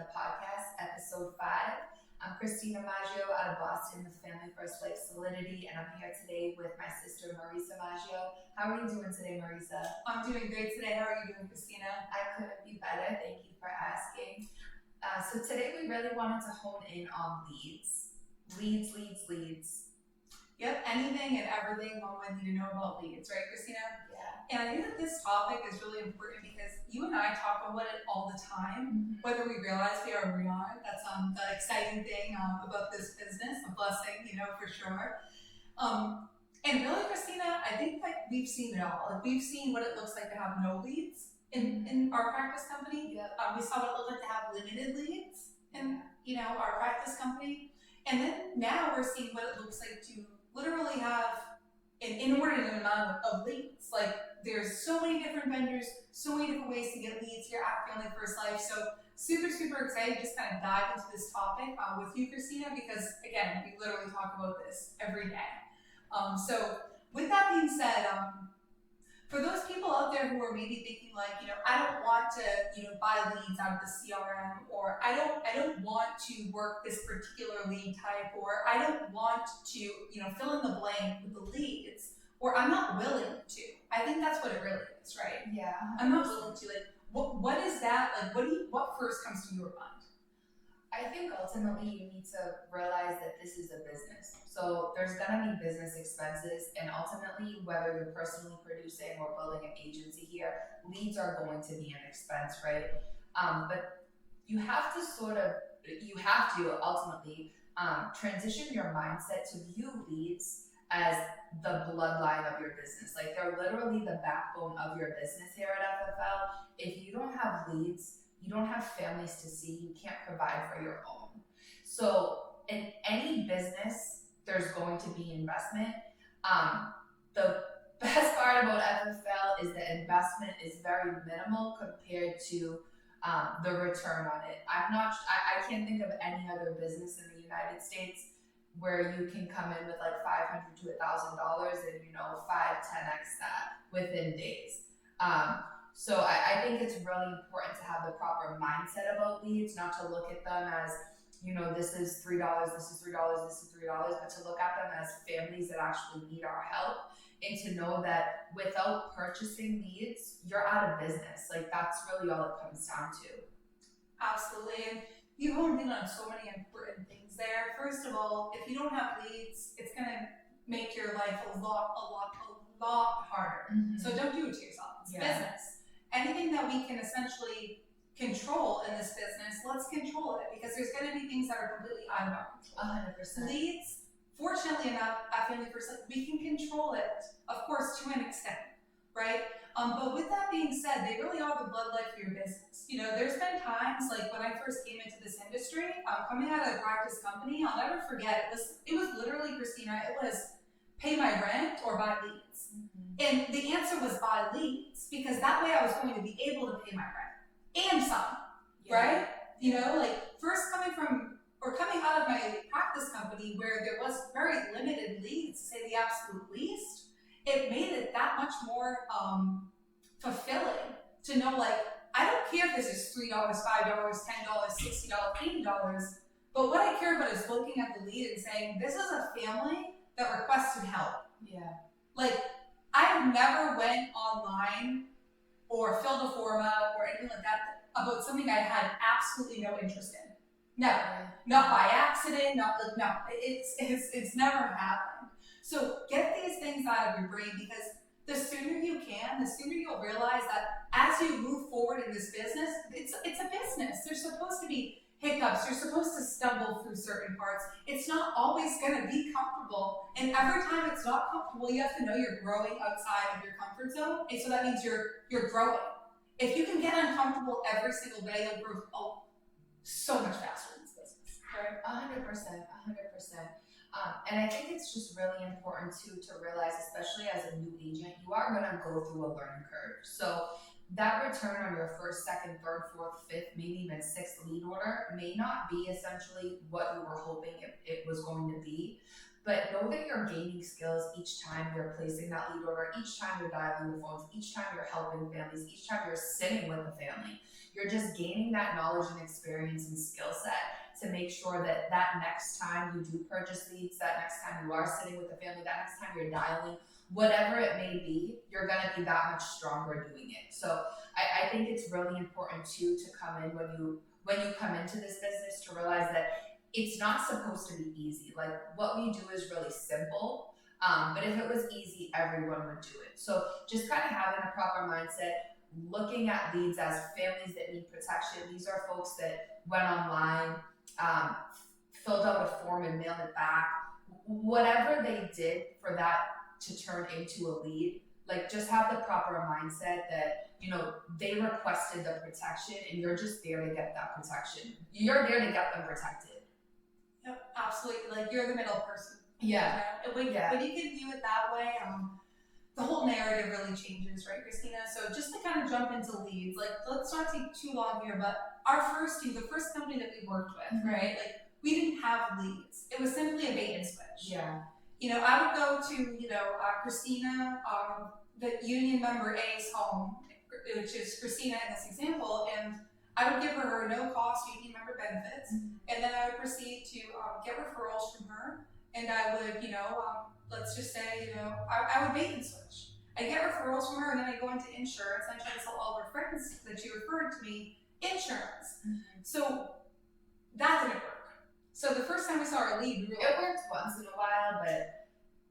SolidiTEA podcast, episode 5. I'm Christina Maggio out of Boston with Family First Life Solidity, and I'm here today with my sister Marisa Maggio. How are you doing today, Marisa? I'm doing great today. How are you doing, Christina? I couldn't be better. Thank you for asking. So today we really wanted to hone in on leads. Leads. Yep, anything and everything one would need to know about leads, right, Christina? Yeah. And I think that this topic is really important because you and I talk about it all the time, whether we realize we are or we aren't. That's the exciting thing about this business, a blessing, for sure. And really, Christina, I think like we've seen it all. Like we've seen what it looks like to have no leads in our practice company. Yep. We saw what it looked like to have limited leads in our practice company. And then now we're seeing what it looks like to literally have an inordinate amount of leads. Like there's so many different vendors, so many different ways to get leads here at Family First Life. So super excited to just kind of dive into this topic with you, Christina, because again, we literally talk about this every day. So with that being said, for those people out there who are maybe thinking like, I don't want to, buy leads out of the CRM, or I don't want to work this particular lead type, or I don't want to, fill in the blank with the leads, or I'm not willing to. I think that's what it really is, right? Yeah. I'm not willing to. Like, what is that? Like, what first comes to your mind? I think ultimately you need to realize that this is a business. So there's gonna be business expenses, and ultimately, whether you're personally producing or building an agency here, leads are going to be an expense, right? But you have to ultimately transition your mindset to view leads as the bloodline of your business. Like they're literally the backbone of your business here at FFL. If you don't have leads, you don't have families to see, you can't provide for your own. So in any business, there's going to be investment. The best part about FFL is the investment is very minimal compared to the return on it. I can't think of any other business in the United States where you can come in with like $500 to $1,000 and 5-10x that within days. So I think it's really important to have the proper mindset about leads, not to look at them as, this is $3, this is $3, this is $3, but to look at them as families that actually need our help, and to know that without purchasing leads, you're out of business. Like that's really all it comes down to. Absolutely. And you honed in on so many important things there. First of all, if you don't have leads, it's going to make your life a lot harder. Mm-hmm. So don't do it to yourself. It's business. Anything that we can essentially control in this business, let's control it, because there's going to be things that are completely out of our control. 100%. Leads, fortunately enough, at Family First Life, we can control it, of course, to an extent, right? But with that being said, they really are the bloodline for your business. There's been times like when I first came into this industry, coming out of a practice company, I'll never forget. It was literally, Christina, it was pay my rent or buy leads. Mm-hmm. And the answer was buy leads, because that way I was going to be able to pay my rent and some, right? First coming out of my practice company where there was very limited leads, to say the absolute least, it made it that much more fulfilling to know, like, I don't care if this is $3, $5, $10, $60, $80, but what I care about is looking at the lead and saying, this is a family that requested help. Yeah. Like, I've never went online or filled a form out or anything like that about something I had absolutely no interest in. Never. Not by accident, no. It's never happened. So get these things out of your brain, because the sooner you can, the sooner you'll realize that as you move forward in this business, it's a business. There's supposed to be hiccups. You're supposed to stumble through certain parts. It's not always going to be comfortable. And every time it's not comfortable, you have to know you're growing outside of your comfort zone. And so that means you're growing. If you can get uncomfortable every single day, you'll grow so much faster in this business. Right? 100%. And I think it's just really important to realize, especially as a new agent, you are going to go through a learning curve. So that return on your first, second, third, fourth, fifth, maybe even sixth lead order may not be essentially what you were hoping it was going to be. but know that you're gaining skills each time you're placing that lead order, each time you're dialing the phones, each time you're helping families, each time you're sitting with the family. You're just gaining that knowledge and experience and skill set to make sure that that next time you do purchase leads, that next time you are sitting with the family, that next time you're dialing, whatever it may be, you're gonna be that much stronger doing it. So I think it's really important too to come in when you come into this business to realize that it's not supposed to be easy. Like what we do is really simple, but if it was easy, everyone would do it. So just kind of having a proper mindset, looking at leads as families that need protection. These are folks that went online, filled out a form and mailed it back. Whatever they did for that to turn into a lead, like just have the proper mindset that, you know, they requested the protection and you're just there to get that protection. You're there to get them protected. Yep, absolutely. Like you're the middle person. Yeah. You know? When you can view it that way, the whole narrative really changes, right, Christina? So just to kind of jump into leads, like let's not take too long here, but the first company that we worked with, right? Like we didn't have leads. It was simply a bait and switch. Yeah. You know, I would go to, you know, Christina, the union member A's home, which is Christina in this example, and I would give her no cost union member benefits, and then I would proceed to get referrals from her, and I would, you know, let's just say, you know, I would bait and switch. I get referrals from her, and then I go into insurance, and I try to sell all of her friends that she referred to me insurance. So that didn't work. So the first time we saw our lead, we were like, it worked once in a while, but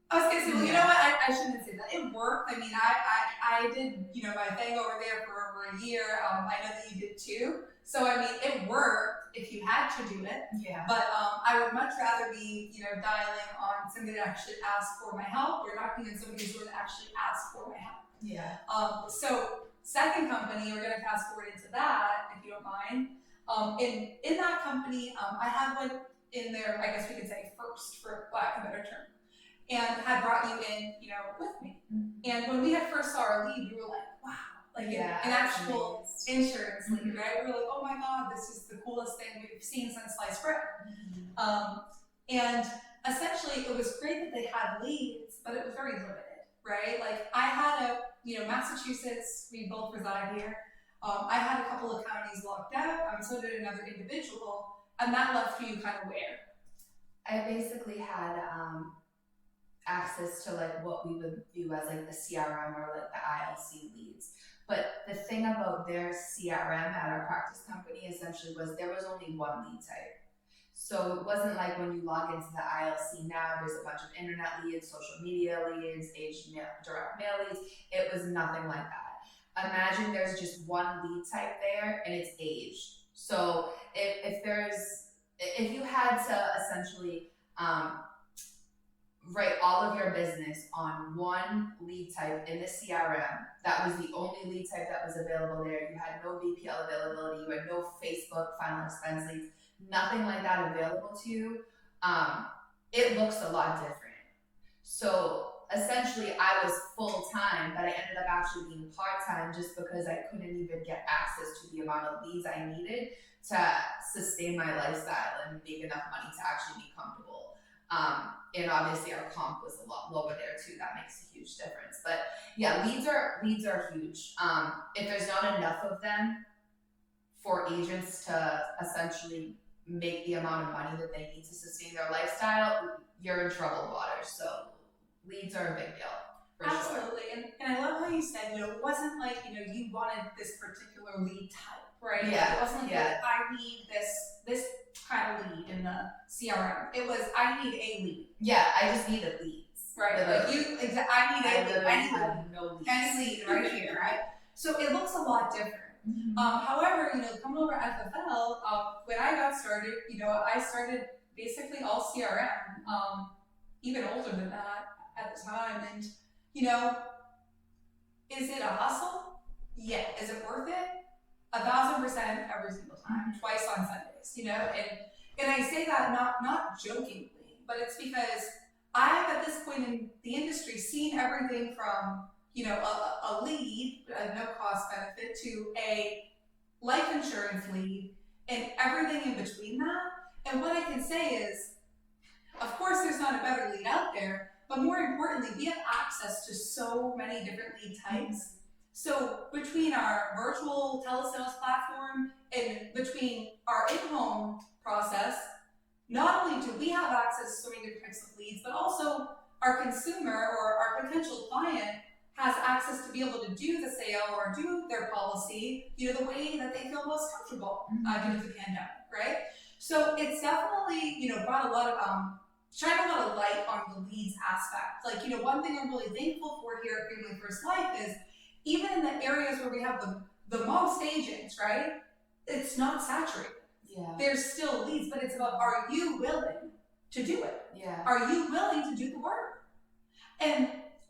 I was gonna say, well, you know what? I shouldn't say that. It worked. I mean, I did, you know, my thing over there for over a year. I know that you did too. So I mean, it worked if you had to do it. Yeah. But I would much rather be, you know, dialing on somebody that actually asked for my help, or knocking on somebody who's going to actually ask for my help. Yeah. So second company, we're gonna fast forward into that, if you don't mind. In that company, I had one in there, I guess we could say first, for lack of a better term, and had brought you in, you know, with me. And when we had first saw our lead, we were like, wow, like an actual insurance lead, right? We were like, oh my God, this is the coolest thing we've seen since sliced bread. And essentially, it was great that they had leads, but it was very limited, right? Like I had you know, Massachusetts, we both reside here. I had a couple of counties locked out, so did another individual, and that left you kind of where? I basically had access to like what we would view as like the CRM or like the ILC leads. But the thing about their CRM at our practice company essentially was there was only one lead type. So it wasn't like when you log into the ILC now, there's a bunch of internet leads, social media leads, aged mail, direct mail leads. It was nothing like that. Imagine there's just one lead type there and it's aged. So if you had to essentially write all of your business on one lead type in the CRM, that was the only lead type that was available there. You had no BPL availability, you had no Facebook final expense leads, nothing like that available to you. It looks a lot different. So essentially I was full-time, but I ended up actually being part-time just because I couldn't even get access to the amount of leads I needed to sustain my lifestyle and make enough money to actually be comfortable. And obviously our comp was a lot lower there too. That makes a huge difference. But yeah, leads are huge. If there's not enough of them for agents to essentially make the amount of money that they need to sustain their lifestyle, you're in troubled waters. So leads are a big deal. Absolutely. Sure. And I love how you said, you know, it wasn't like, you know, you wanted this particular lead type, right? Yeah. It wasn't like, I need this kind of lead in the CRM. It was, I need a lead. Yeah, I just needed leads. Right. Like I need a lead. I need no leads. Any lead right here, right? So it looks a lot different. However, you know, coming over at FFL, when I got started, you know, I started basically all CRM, even older than that at the time. And, you know, is it a hustle? Yeah. Is it worth it? 1,000% every single time, twice on Sundays, you know? And I say that not jokingly, but it's because I've, at this point in the industry, seen everything from, you know, a lead, a no cost benefit, to a life insurance lead, and everything in between that. And what I can say is, Of course, there's not a better lead out there, but more importantly, we have access to so many different lead types. So between our virtual telesales platform and between our in-home process, not only do we have access to so many different types of leads, but also our consumer or our potential client has access to be able to do the sale or do their policy, the way that they feel most comfortable due to the pandemic, right? So it's definitely, brought a lot of shine a lot of light on the leads aspect. Like, one thing I'm really thankful for here at Family First Life is even in the areas where we have the most agents, right? It's not saturated. Yeah. There's still leads, but it's about, are you willing to do it? Yeah. Are you willing to do the work? And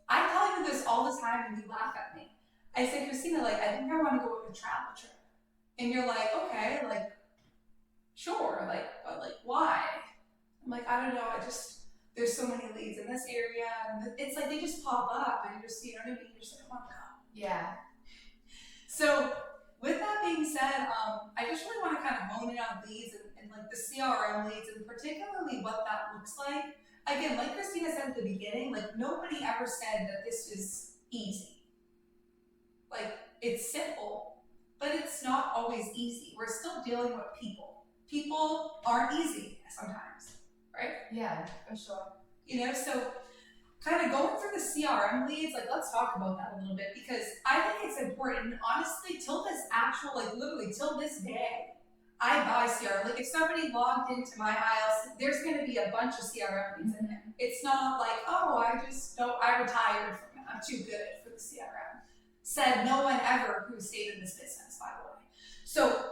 I tell you this all the time and you laugh at me. I say, Christina, like, I think I want to go on a travel trip. And you're like, okay, like, sure, like, but like, why? I'm like, I don't know, there's so many leads in this area, and it's like they just pop up, and you just, you know what I mean? You're just like, I want to go. Yeah. So, with that being said, I just really want to kind of hone in on leads and like the CRM leads, and particularly what that looks like. Again, like Christina said at the beginning, like nobody ever said that this is easy. Like, it's simple, but it's not always easy. We're still dealing with people. People aren't easy sometimes, right? Yeah, for sure. So kind of going through the CRM leads, like let's talk about that a little bit, because I think it's important. Honestly, till this actual, like literally till this day, I buy CRM. Like if somebody logged into my aisle, there's going to be a bunch of CRM leads in there. It's not like, oh, I retired from it. I'm too good for the CRM. Said no one ever who stayed in this business, by the way. So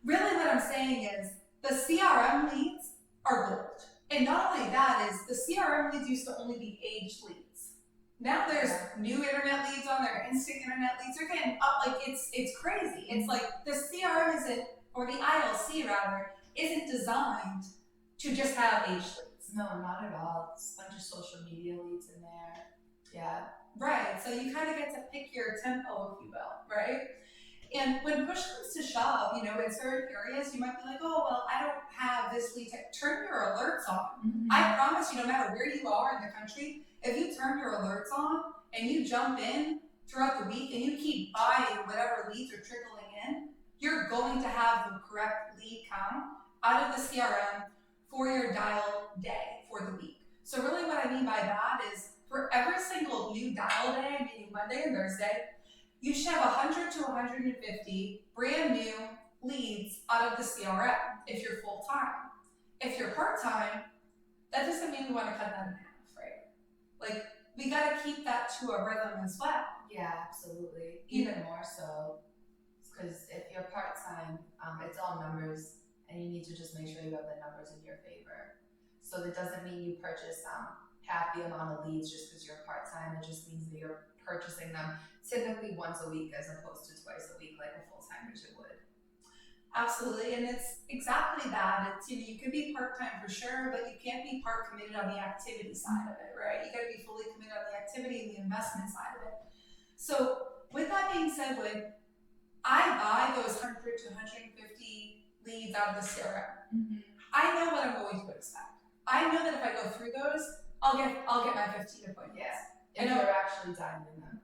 really what I'm saying is the CRM leads are gold. And not only that is the CRM leads used to only be aged leads. Now there's new internet leads on there, instant internet leads. They're getting up, like it's crazy. It's like the CRM isn't, or the ILC rather, isn't designed to just have aged leads. No, not at all. It's a bunch of social media leads in there. Yeah. Right. So you kind of get to pick your tempo, if you will, right? And when push comes to shove, in certain areas, you might be like, oh, well, I don't have this lead type. Turn your alerts on. Mm-hmm. I promise you, no matter where you are in the country, if you turn your alerts on and you jump in throughout the week and you keep buying whatever leads are trickling in, you're going to have the correct lead count out of the CRM for your dial day for the week. So really what I mean by that is for every single new dial day, meaning Monday and Thursday, you should have 100 to 150 brand new leads out of the CRM if you're full-time. If you're part-time, that doesn't mean we want to cut that in half, right? Like, we got to keep that to a rhythm as well. Yeah, absolutely. Even more so. Because if you're part-time, it's all numbers, and you need to just make sure you have the numbers in your favor. So that doesn't mean you purchase half the amount of leads just because you're part-time. It just means that you're purchasing them typically once a week as opposed to twice a week like a full-timer would. Absolutely, and it's exactly that. It's, you could be part-time for sure, but you can't be part committed on the activity side of it, right? You gotta be fully committed on the activity and the investment side of it. So with that being said, when I buy those 100 to 150 leads out of the CRM, I know what I'm going to expect. I know that if I go through those, I'll get my 15 appointments. Yeah, if you're actually dialing them.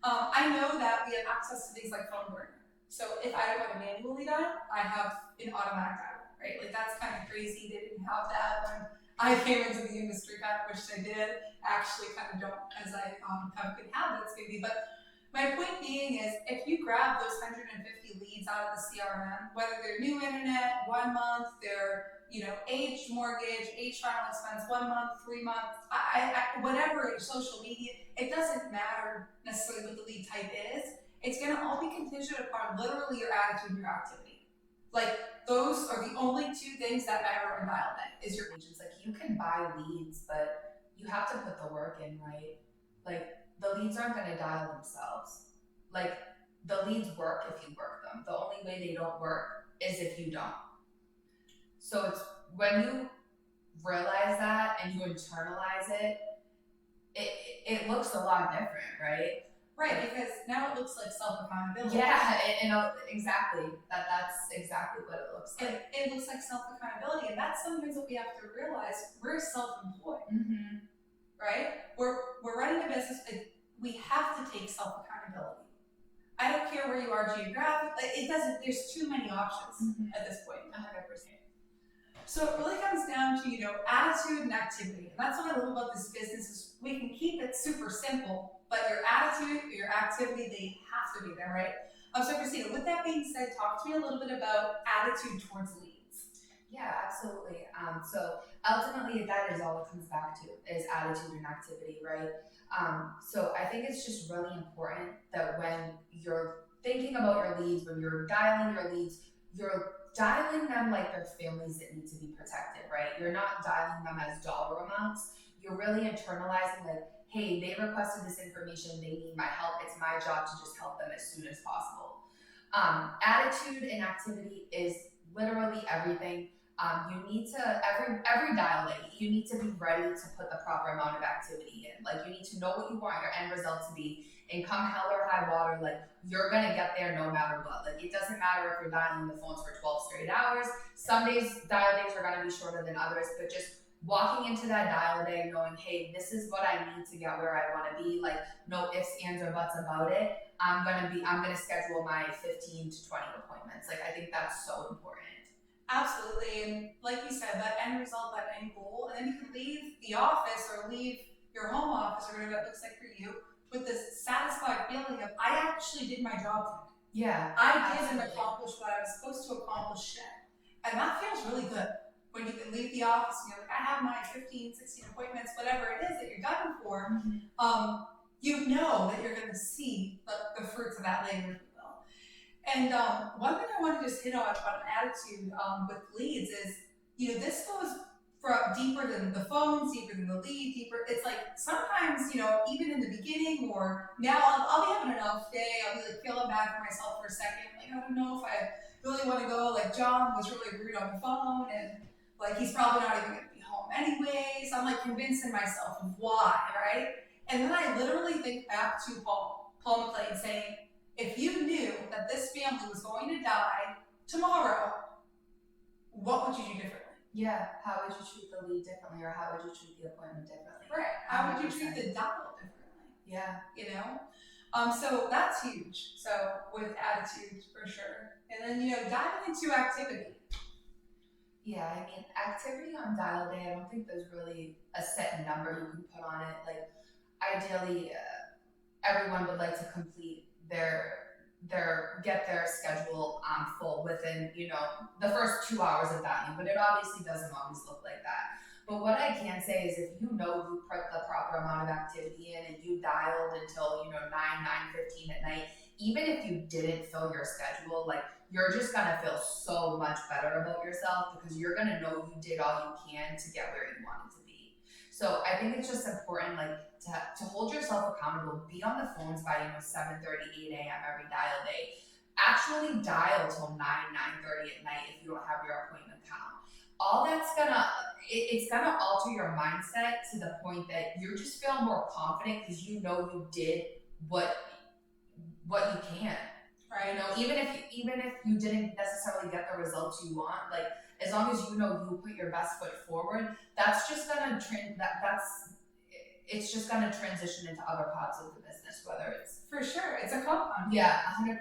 I know that we have access to things like phone burner. So if I don't want to manually dial, I have an automatic dial, right? Like that's kind of crazy. They didn't have that when I came into the industry. Kind of wish they did. Actually, kind of don't, as I have good habits maybe. But my point being is, if you grab those 150 leads out of the CRM, whether they're new internet, 1 month, they're aged mortgage, aged final expense, 1 month, 3 months, whatever social media, it doesn't matter necessarily what the lead type is. It's going to all be contingent upon literally your attitude and your activity. Like, those are the only two things that matter on dial day, is your agents. Like, you can buy leads, but you have to put the work in, right? Like, the leads aren't going to dial themselves. Like, the leads work if you work them. The only way they don't work is if you don't. So it's when you realize that and you internalize it, it looks a lot different, right? Right, because now it looks like self-accountability. Yeah, exactly. That's exactly what it looks like. It looks like self-accountability, and that's sometimes what we have to realize. We're self-employed, right? We're running a business. We have to take self-accountability. I don't care where you are geographically. It doesn't. There's too many options at this point. 100%. So it really comes down to, attitude and activity. And that's what I love about this business is we can keep it super simple, but your attitude, your activity, they have to be there, right? So Christina, with that being said, talk to me a little bit about attitude towards leads. Yeah, absolutely. So ultimately that is all it comes back to is attitude and activity, right? So I think it's just really important that when you're thinking about your leads, when you're dialing your leads, you're dialing them like they're families that need to be protected, right? You're not dialing them as dollar amounts. You're really internalizing like, hey, they requested this information, they need my help. It's my job to just help them as soon as possible. Attitude and activity is literally everything. You need to, every dial day, you need to be ready to put the proper amount of activity in. Like you need to know what you want your end result to be, and come hell or high water, like you're gonna get there no matter what. Like it doesn't matter if you're dialing the phones for 12 straight hours. Some days, dial days are gonna be shorter than others, but just walking into that dial day knowing, hey, this is what I need to get where I wanna be, like no ifs, ands, or buts about it. I'm gonna schedule my 15 to 20 appointments. Like I think that's so important. Absolutely, and like you said, that end result, that end goal, and then you can leave the office or leave your home office or whatever that looks like for you with this satisfied feeling of, I actually did my job today. Yeah. I did and accomplished what I was supposed to accomplish today. And that feels really good when you can leave the office and you're like, I have my 15, 16 appointments, whatever it is that you're gunning for. You know that you're going to see the fruits of that labor, if you will. And one thing I want to just hit on about attitude with leads is, this goes deeper than the phones, deeper than the lead, deeper. It's like sometimes, even in the beginning or now I'll be having an off day. I'll be like feeling bad for myself for a second. Like, I don't know if I really want to go. Like John was really rude on the phone and like, he's probably not even going to be home anyways. I'm like convincing myself of why, right? And then I literally think back to Paul McLean saying, if you knew that this family was going to die tomorrow, what would you do differently? Yeah, how would you treat the lead differently, or how would you treat the appointment differently? Right. How would you treat the dial differently? Yeah. So that's huge. So with attitude for sure. And then, diving into activity. Yeah, I mean, activity on dial day, I don't think there's really a set number you can put on it. Like, ideally, everyone would like to complete get their schedule full within, the first 2 hours of dialing, but it obviously doesn't always look like that. But what I can say is if you put the proper amount of activity in and you dialed until, 9, 9:15 at night, even if you didn't fill your schedule, like you're just gonna feel so much better about yourself because you're gonna know you did all you can to get where you wanted to be. So I think it's just important, like, to hold yourself accountable, be on the phones by 7:30, 8 a.m. every dial day. Actually dial till 9, 9:30 at night if you don't have your appointment count. All that's it's gonna alter your mindset to the point that you're just feeling more confident because you know you did what you can. Right? Even if you didn't necessarily get the results you want, like as long as you know you put your best foot forward, that's just gonna it's just gonna transition into other parts of the business, whether it's for sure, it's a compound. Yeah, 100%.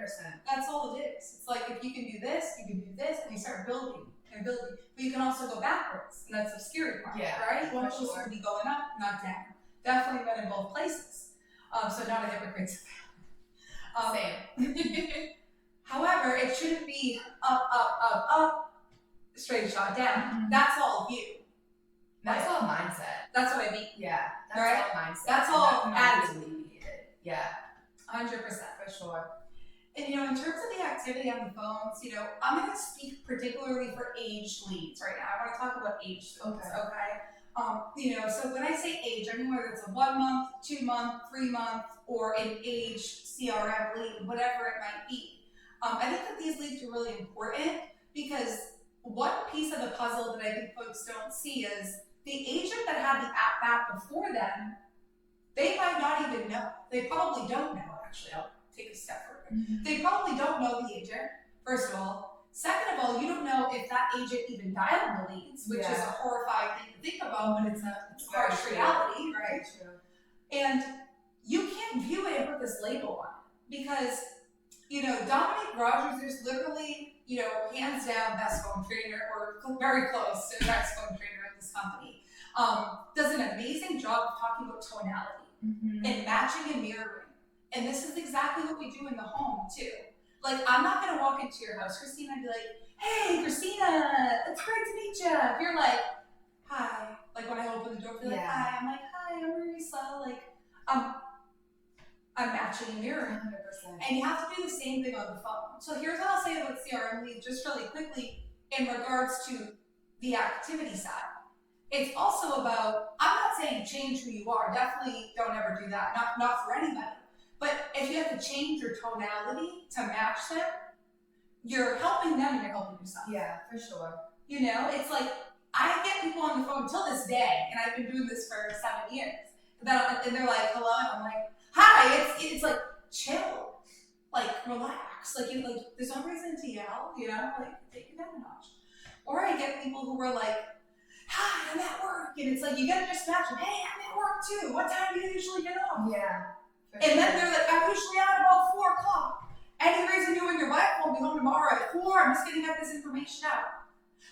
That's all it is. It's like if you can do this, you can do this, and you start building and building. But you can also go backwards, and that's the scary part, right? You want to be going up, not down. Definitely been in both places. So not a hypocrite. Same. However, it shouldn't be up, straight shot down. That's all you. That's all mindset. That's what I mean. Yeah, that's all mindset. That's all attitude. Yeah. 100% for sure. And in terms of the activity on the phones, I'm going to speak particularly for aged leads right now. I want to talk about aged leads, okay? So when I say age, I mean whether it's a 1 month, 2 month, 3 month, or an age CRM lead, whatever it might be. I think that these leads are really important because one piece of the puzzle that I think folks don't see is the agent that had the at-bat before them, they might not even know. They probably don't know, actually, I'll take a step further. Mhm. They probably don't know the agent, first of all. Second of all, you don't know if that agent even dialed the leads, which is a horrifying thing to think about, but it's harsh reality, right? True. And you can't view it and put this label on it because, Dominic Rogers is literally, hands down best phone trainer or very close to the best phone trainer at this company. Does an amazing job of talking about tonality and matching and mirroring. And this is exactly what we do in the home too. Like, I'm not gonna walk into your house, Christina, and be like, hey, Christina, it's great to meet you. If you're like, hi, like when I open the door, be like, hi, I'm like, hi, I'm Marisa. Like, I'm matching and mirroring. 100%. And you have to do the same thing on the phone. So here's what I'll say about CRM leads just really quickly in regards to the activity side. It's also about, I'm not saying change who you are. Definitely don't ever do that. Not for anybody. But if you have to change your tonality to match them, you're helping them and you're helping yourself. Yeah, for sure. It's like, I get people on the phone till this day, and I've been doing this for 7 years. And they're like, hello, and I'm like, hi, it's like, chill, like, relax. Like, there's no reason to yell, like, take it down a notch. Or I get people who are like, hi, I'm at work. And it's like, you gotta just match them. Hey, I'm at work too. What time do you usually get off? Yeah. And then they're like, I'm usually out about 4 o'clock. Any reason you and your wife won't be home tomorrow at 4? I'm just getting this information out.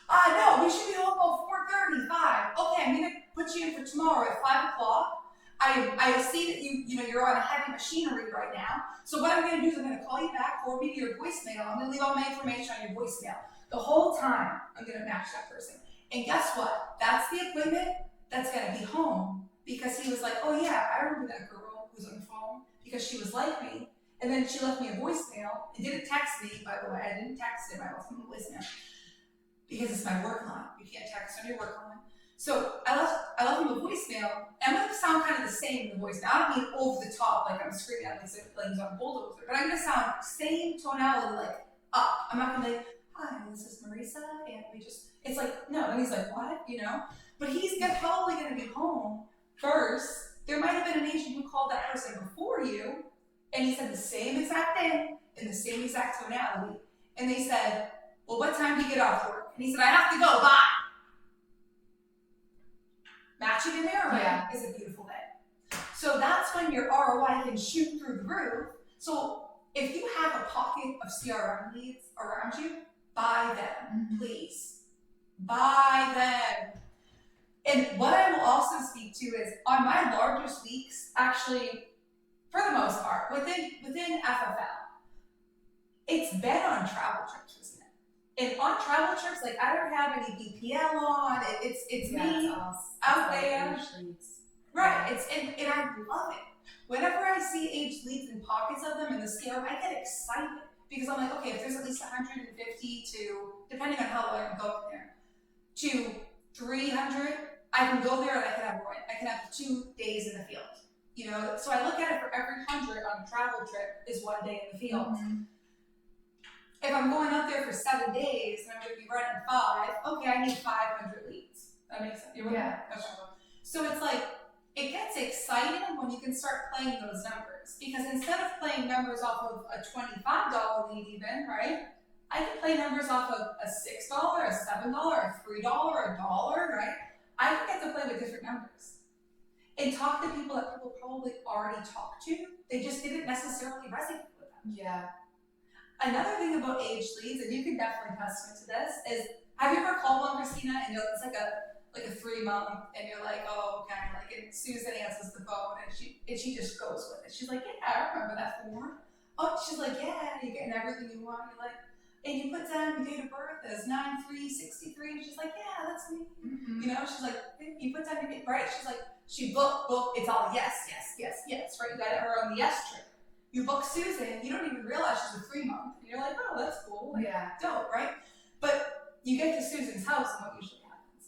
No, we should be home about 4:30, 5. Okay, I'm gonna put you in for tomorrow at 5 o'clock. I see that you're on a heavy machinery right now. So what I'm gonna do is I'm gonna call you back, forward me to your voicemail. I'm gonna leave all my information on your voicemail. The whole time, I'm gonna match that person. And guess what? That's the equipment that's gonna be home because he was like, oh yeah, I remember that girl who's on the phone because she was like me. And then she left me a voicemail. It didn't text me, by the way. I didn't text him. I left him a voicemail because it's my work line. You can't text on your work line. So I left him a voicemail. And I'm gonna sound kind of the same in the voicemail. I don't mean over the top, like I'm screaming at him like he's on a bulldozer. But I'm gonna sound same tonality, like up. I'm not gonna be, hi, this is Marisa, and it's like, no. And he's like, what? But he's probably gonna be home first. There might have been an agent who called that person before you, and he said the same exact thing in the same exact tonality. And they said, well, what time do you get off work? And he said, I have to go, bye. Matching and mirroring is a beautiful thing. So that's when your ROI can shoot through the roof. So if you have a pocket of CRM leads around you, buy them, please. Buy them. And what I will also speak to is on my largest weeks, actually, for the most part, within FFL, it's been on travel trips, isn't it? And on travel trips, like I don't have any BPL on. It's me out there. Right. And I love it. Whenever I see aged leads and pockets of them in the CRM, I get excited because I'm like, okay, if there's at least 150 to, depending on how long I'm going there, to 300, I can go there and I can have 2 days in the field. So I look at it for every 100 on a travel trip is 1 day in the field. If I'm going out there for 7 days and I'm going to be running 5, okay, I need 500 leads. That makes sense. Yeah. Okay. So it's like, it gets exciting when you can start playing those numbers. Because instead of playing numbers off of a $25 lead even, right? I can play numbers off of a $6, a $7, a $3, a dollar, right? I can get to play with different numbers. And talk to people that people probably already talked to. They just didn't necessarily resonate with them. Yeah. Another thing about aged leads, and you can definitely testament to this, is have you ever called one, Christina, and it's like a 3 month, and you're like, oh, okay, and Susan answers the phone, and she just goes with it. She's like, yeah, I remember that form. Oh, she's like, yeah, you're getting everything you want. You're like, and you put down your date of birth as 9/3/63, and she's like, yeah, that's me. She's like, you put down your date, right? She's like, she booked, it's all yes, right? You got her on the yes trip. You book Susan, you don't even realize she's a 3 month. And you're like, oh, that's cool. Like, dope, right? But you get to Susan's house, and what usually happens?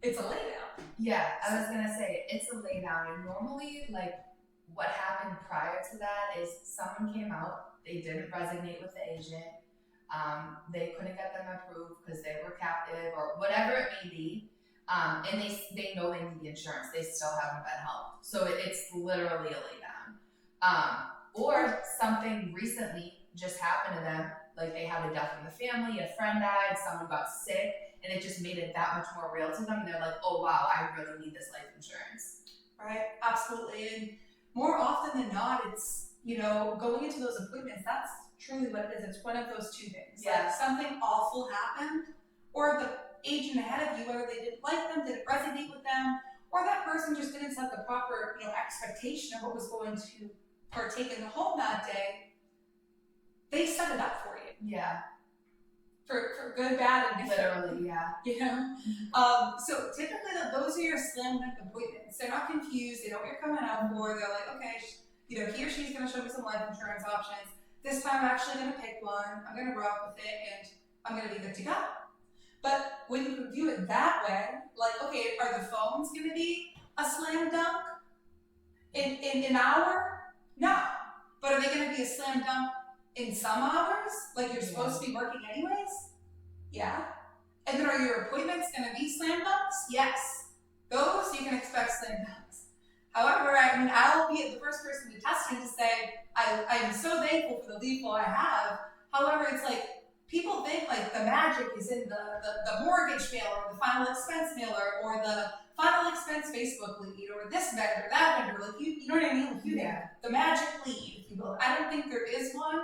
It's a laydown. Yeah, I was gonna say, it's a laydown. And normally, like, what happened prior to that is someone came out, they didn't resonate with the agent, they couldn't get them approved because they were captive or whatever it may be. And they know they need the insurance. They still haven't been helped. So it's literally a lay down. Or something recently just happened to them, like they had a death in the family, a friend died, someone got sick, and it just made it that much more real to them. And they're like, oh wow, I really need this life insurance. Right, absolutely. And more often than not, it's, you know, going into those appointments, that's truly what it is. It's one of those two things. Yeah. Like something awful happened, or the agent ahead of you, whether they didn't like them, didn't resonate with them, or that person just didn't set the proper, you know, expectation of what was going to partake in the home that day, they set it up for you. Yeah. For good, bad, and different. Literally, yeah. You know? So typically those are your slam dunk appointments. They're not confused, they know what you're coming out for, they're like, okay, you know, he or she's gonna show me some life insurance options. This time I'm actually gonna pick one, I'm gonna rock with it, and I'm gonna be good to go. But when you view it that way, like, okay, are the phones gonna be a slam dunk in an hour? No. But are they gonna be a slam dunk in some hours? Like you're supposed to be working anyways? Yeah. And then are your appointments gonna be slam dunks? Yes. Those you can expect slam dunks. However, I mean, I'll be the first person to be testing to say, I'm so thankful for the lead flow I have. However, it's like, people think like the magic is in the mortgage mailer, the final expense mailer, or the final expense Facebook lead, or this vendor, that vendor. Like you know what I mean? Like you think the magic lead, if you will. I don't think there is one.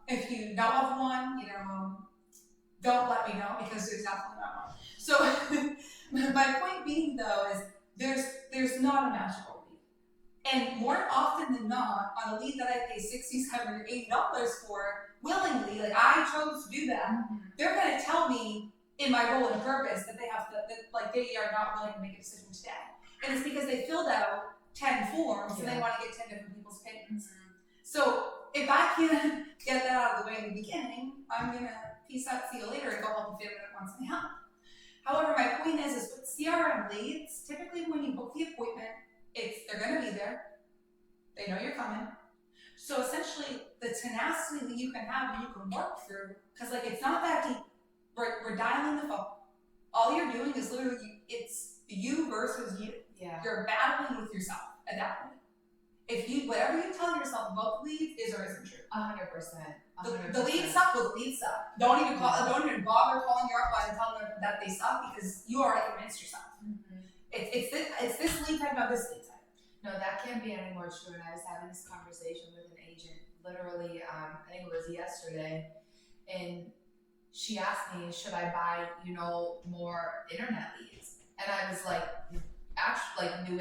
If you know of one, you know, don't let me know because there's definitely not one. So my point being though is there's not a magical lead. And more often than not, on a lead that I pay $60, $70, or $80 for, willingly, like I chose to do that, they're gonna tell me in my role and purpose that they have to, that like they are not willing to make a decision today. And it's because they filled out 10 forms and they want to get 10 different people's opinions. So if I can get that out of the way in the beginning, I'm gonna peace out, see you later, and go help the family that wants my help. However, my point is with CRM leads, typically when you book the appointment, they're gonna be there. They know you're coming. So essentially, the tenacity that you can have and you can work through, because like it's not that deep. We're dialing the phone. All you're doing is literally it's you versus you. Yeah. You're battling with yourself at that point. If you whatever you tell yourself about the leads is or isn't true. 100%. The leads suck. Well, the leads suck. Don't even bother calling your upline and telling them that they suck because you already convinced yourself. It's this lead type, not this lead type. No, that can't be any more true. And I was having this conversation with an agent, literally, I think it was yesterday, and she asked me, should I buy, more internet leads? And I was like, actually, like new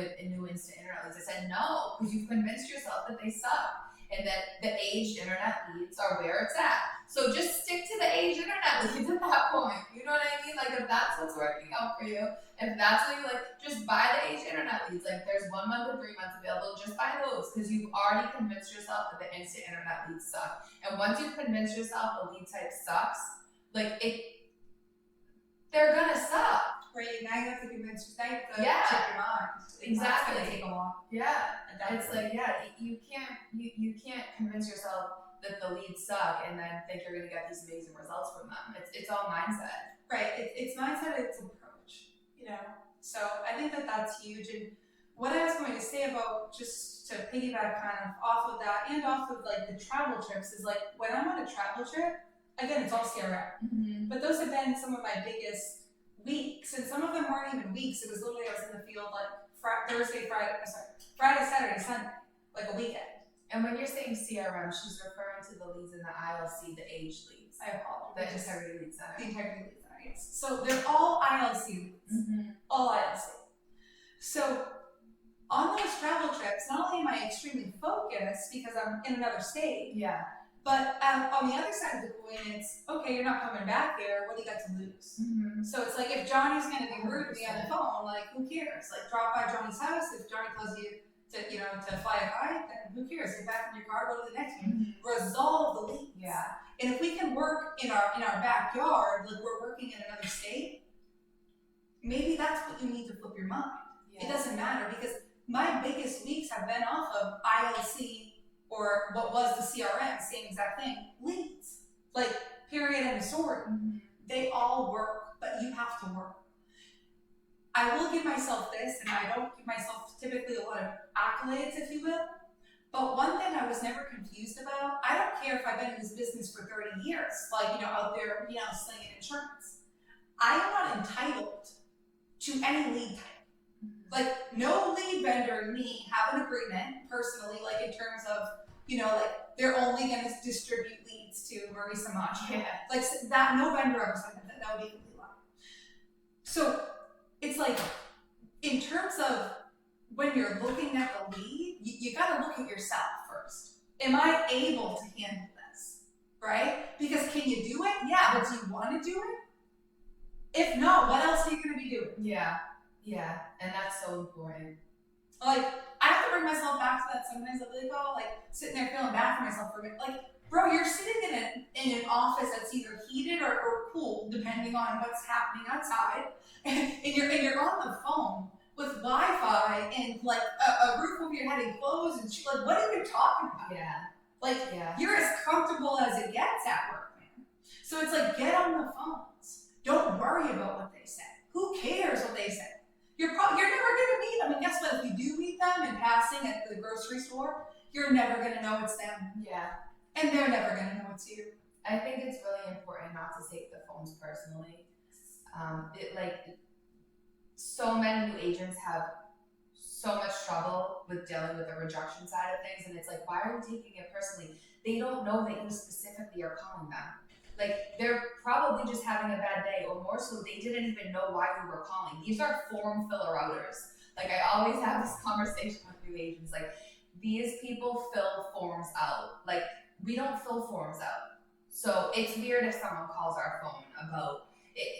instant internet leads. I said, no, because you've convinced yourself that they suck and that the aged internet leads are where it's at. So just stick to the aged internet leads at that point. You know what I mean? Like if that's what's working out for you, if that's what you like, just buy the aged internet leads. Like there's 1 month and 3 months available. Just buy those because you've already convinced yourself that the instant internet leads suck. And once you've convinced yourself a lead type sucks, they're gonna suck. Right, now you have to convince yourself to Yeah. check your mind. Exactly. It's gonna take a while. Yeah. It's like, you can't convince yourself that the leads suck and then think you're gonna get these amazing results from them. It's all mindset. Right, it's mindset, it's approach, So I think that that's huge. And what I was going to say about, just to piggyback kind of off of that and off of like the travel trips, is like when I'm on a travel trip, again, it's all CRM. But those have been some of my biggest weeks, and some of them weren't even weeks. It was literally I was in the field like Friday, Saturday, Sunday, like a weekend. And when you're saying CRM, she's referring to the leads in the ILC, the age leads. I apologize. The integrity lead center. The integrity lead center, yes. So they're all ILC leads. All ILC. So on those travel trips, not only am I extremely focused because I'm in another state, but on the other side of the coin, it's, okay, you're not coming back here, what do you got to lose? So it's like, if Johnny's gonna be rude to me on the phone, like, who cares? Like, drop by Johnny's house. If Johnny tells you to fly a kite, then who cares? Get back in your car, go to the next one. Resolve the leaks. And if we can work in our backyard, like we're working in another state, maybe that's what you need to flip your mind. It doesn't matter, because my biggest weeks have been off of ILC, or what was the CRM, same exact thing, leads. Like, period, end of story. They all work, but you have to work. I will give myself this, and I don't give myself typically a lot of accolades, if you will. But one thing I was never confused about, I don't care if I've been in this business for 30 years, like, out there, slinging insurance. I am not entitled to any lead type. Like, no lead vendor and me have an agreement, personally, like, in terms of, like, they're only going to distribute leads to Marisa Macho. Yeah. Like, that, no vendor ever said that. That would be completely lie. So, it's like, in terms of when you're looking at the lead, you got to look at yourself first. Am I able to handle this, right? Because can you do it? Yeah, but do you want to do it? If not, what else are you going to be doing? Yeah, and that's so important. Like, I have to bring myself back to that sometimes. I really call, like, sitting there feeling bad for myself for a minute. Like, bro, you're sitting in an office that's either heated or cool, depending on what's happening outside, and you're on the phone with Wi-Fi and like a roof over your head and clothes and shit. Like, what are you talking about? You're as comfortable as it gets at work, man. So it's like, get on the phones. Don't worry about what they say. Who cares what they say? You're never gonna meet them. And guess what? If you do meet them in passing at the grocery store, you're never gonna know it's them. Yeah. And they're never gonna know it's you. I think it's really important not to take the phones personally. So many new agents have so much trouble with dealing with the rejection side of things, and it's like, why are you taking it personally? They don't know that you specifically are calling them. Like, they're probably just having a bad day, or more so, they didn't even know why you were calling. These are form filler outers. Like, I always have this conversation with new agents. Like, these people fill forms out. Like, we don't fill forms out. So it's weird if someone calls our phone about it,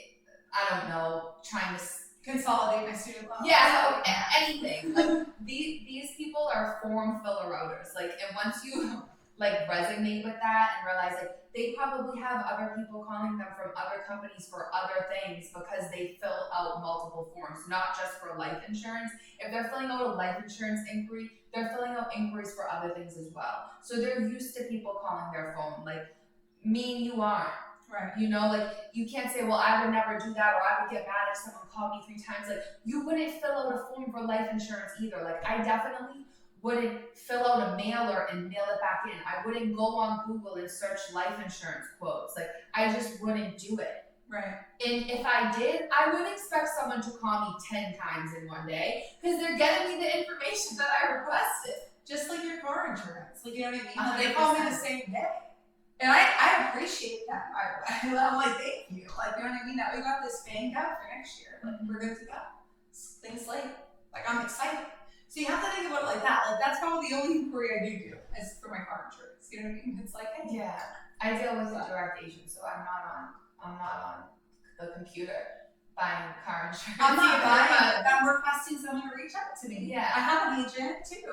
I don't know, trying to consolidate my student loan. Yeah, anything. Like, these people are form filler outers. Like, and once you like resonate with that and realize, like, they probably have other people calling them from other companies for other things because they fill out multiple forms, not just for life insurance. If they're filling out a life insurance inquiry, they're filling out inquiries for other things as well. So they're used to people calling their phone. Like, me and you aren't. Right. Like, you can't say, well, I would never do that, or I would get mad if someone called me 3 times. Like, you wouldn't fill out a form for life insurance either. Like, I definitely wouldn't fill out a mailer and mail it back in. I wouldn't go on Google and search life insurance quotes. Like, I just wouldn't do it. Right. And if I did, I wouldn't expect someone to call me 10 times in one day, because they're getting me the information that I requested. Just like your car insurance. Like, you know what I mean? 100%. They call me the same day. And I appreciate that, by the way. I'm like, thank you. Like, you know what I mean? Now we got this banged up for next year. Like, we're good to go. Things like I'm excited. So you have to think about it like that. Like, that's probably the only inquiry I do is for my car insurance. You know what I mean? It's like, hey. Yeah. I deal with a direct agent, so I'm not on the computer buying car insurance. I'm not buying it. I'm requesting someone to reach out to me. Yeah. I have an agent too,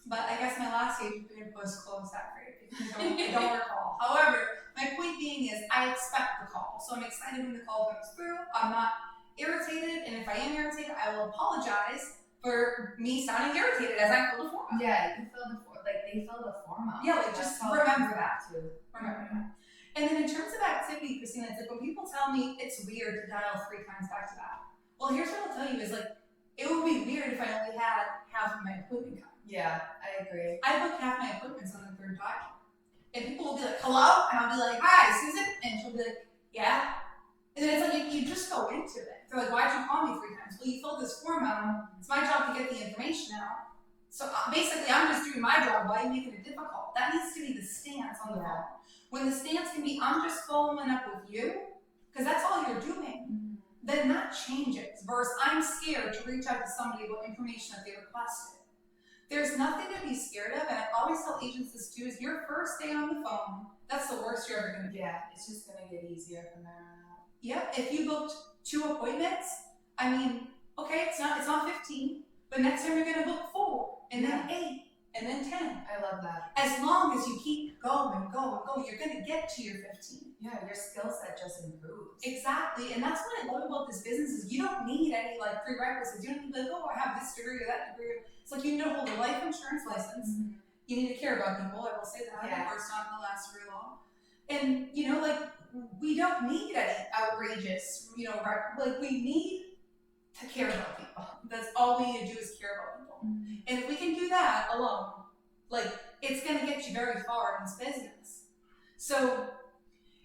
but I guess my last agent was closed that great because I don't recall. However, my point being is I expect the call. So I'm excited when the call comes through. I'm not irritated, and if I am irritated, I will apologize for me sounding irritated as I fill the form out. Yeah, you fill the form. Like, they fill the form out. Yeah, like, just remember that too. Remember that. And then in terms of activity, Christina, it's like when people tell me it's weird to dial 3 times back to back. Well, here's what I'll tell you is, like, it would be weird if I only had half of my appointment time. Yeah, I agree. I book half my appointments on the 3rd dial. And people will be like, hello? And I'll be like, hi, Susan? And she'll be like, yeah. And then it's like, you just go into it. They're like, why'd you call me 3 times? Well, you filled this form out. It's my job to get the information out. So basically, I'm just doing my job. Why are you making it difficult? That needs to be the stance on the phone. When the stance can be, I'm just following up with you, because that's all you're doing, then that changes. Versus, I'm scared to reach out to somebody about information that they requested. There's nothing to be scared of, and I always tell agents this too, is your first day on the phone, that's the worst you're ever going to do. Yeah, it's just going to get easier from there on out. Yep, if you booked 2 appointments, I mean, okay, it's not 15, but next time you're going to book 4, and then 8, and then 10. I love that. As long as you keep going, you're going to get to your 15. Yeah, your skill set just improves. Exactly, and that's what I love about this business is you don't need any like prerequisites. You don't need to be like, oh, I have this degree or that degree. It's like, you need to hold a life insurance license. You need to care about people. I will say that. Yeah. Or it's not going to last very long. And like we don't need any outrageous, like we need to care about people. That's all we need to do is care about people. Mm-hmm. And if we can do that alone, like it's gonna get you very far in this business. So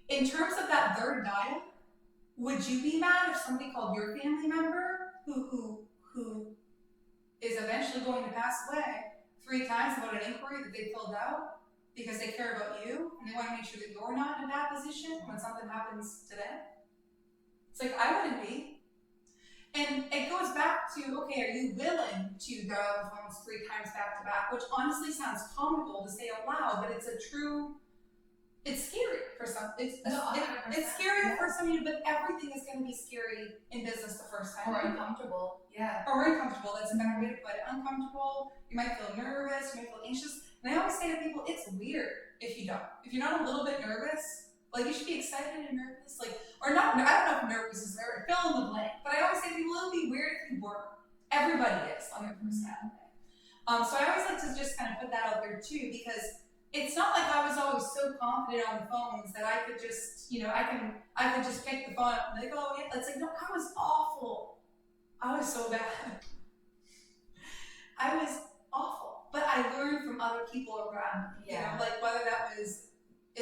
in terms of that third dial, would you be mad if somebody called your family member who is eventually going to pass away 3 times about an inquiry that they filled out because they care about you and they want to make sure that you're not in a bad position when something happens to them? It's like, I wouldn't be. And it goes back to, okay, are you willing to dial the phones 3 times back to back, which honestly sounds comical to say out loud, but it's scary for some. It's scary for some of you, but everything is going to be scary in business the first time. Or uncomfortable, yeah. Or uncomfortable, that's a better way to put it. Uncomfortable, you might feel nervous, you might feel anxious. And I always say to people, it's weird if you don't. If you're not a little bit nervous, like you should be excited and nervous, like, or not, I don't know if nervous is there, fill in the blank. But I always say to people, it would be weird if you weren't. Everybody is on their first Saturday. So I always like to just kind of put that out there too, because it's not like I was always so confident on the phones that I could just, I could just pick the phone up and like, oh yeah, it's like, no, I was awful. I was so bad. I was awful. But I learned from other people around me, like whether that was